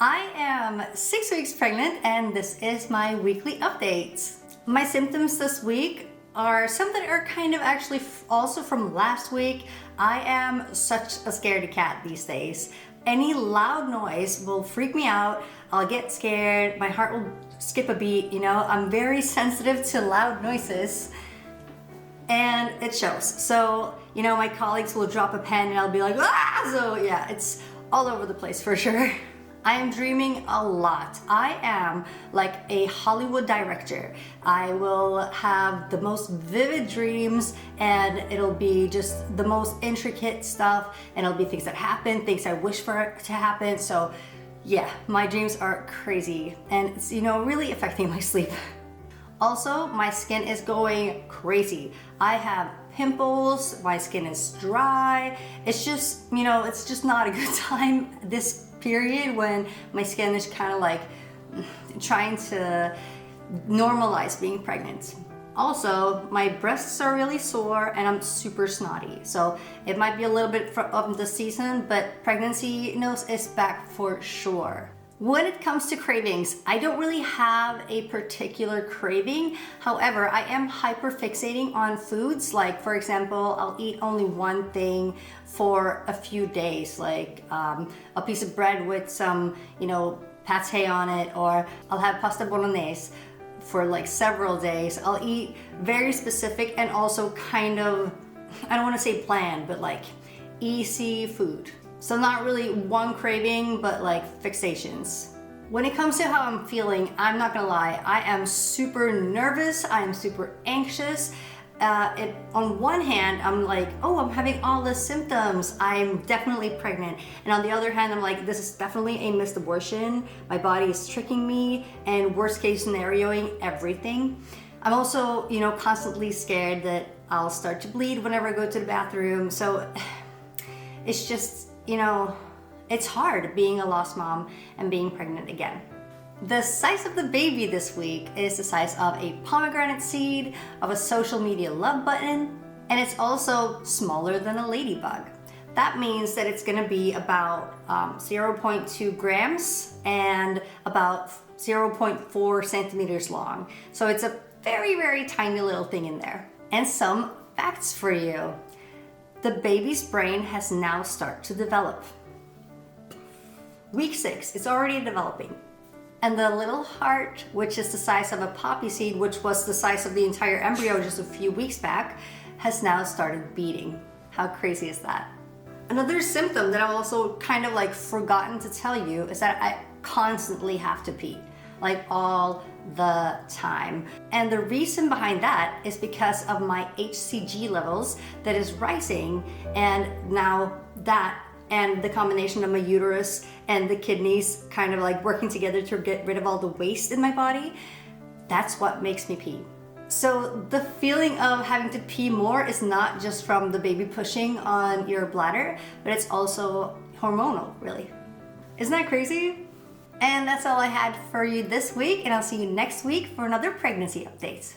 I am 6 weeks pregnant and this is my weekly updates. My symptoms this week are some that are kind of actually also from last week. I am such a scaredy cat these days. Any loud noise will freak me out. I'll get scared, my heart will skip a beat, I'm very sensitive to loud noises and it shows. So, my colleagues will drop a pen and I'll be like, ah! So yeah, it's all over the place for sure. I am dreaming a lot. I am like a Hollywood director. I will have the most vivid dreams and it'll be just the most intricate stuff and it'll be things that happen, things I wish for it to happen. So yeah, my dreams are crazy and it's, really affecting my sleep. Also, my skin is going crazy. I have pimples, my skin is dry. It's just, it's just not a good time this period when my skin is kind of like trying to normalize being pregnant. Also, my breasts are really sore and I'm super snotty. So it might be a little bit of the season, but pregnancy is back for sure. When it comes to cravings, I don't really have a particular craving. However, I am hyperfixating on foods. Like, for example, I'll eat only one thing for a few days, like a piece of bread with some, pate on it, or I'll have pasta bolognese for like several days. I'll eat very specific and also kind of, I don't want to say bland, but like easy food. So not really one craving, but like fixations. When it comes to how I'm feeling, I'm not gonna lie, I am super nervous, I'm super anxious. On one hand, I'm like, oh, I'm having all the symptoms, I'm definitely pregnant. And on the other hand, I'm like, this is definitely a missed abortion. My body is tricking me and worst case scenarioing everything. I'm also, constantly scared that I'll start to bleed whenever I go to the bathroom. So it's just, it's hard being a lost mom and being pregnant again. The size of the baby this week is the size of a pomegranate seed, of a social media love button, and it's also smaller than a ladybug. That means that it's gonna be about 0.2 grams and about 0.4 centimeters long. So it's a very, very tiny little thing in there. And some facts for you. The baby's brain has now started to develop. Week 6, it's already developing. And the little heart, which is the size of a poppy seed, which was the size of the entire embryo just a few weeks back, has now started beating. How crazy is that? Another symptom that I've also kind of like forgotten to tell you is that I constantly have to pee, like all the time. And the reason behind that is because of my HCG levels that is rising, and now that and the combination of my uterus and the kidneys kind of like working together to get rid of all the waste in my body, that's what makes me pee. So the feeling of having to pee more is not just from the baby pushing on your bladder, but it's also hormonal, really. Isn't that crazy? And that's all I had for you this week, and I'll see you next week for another pregnancy update.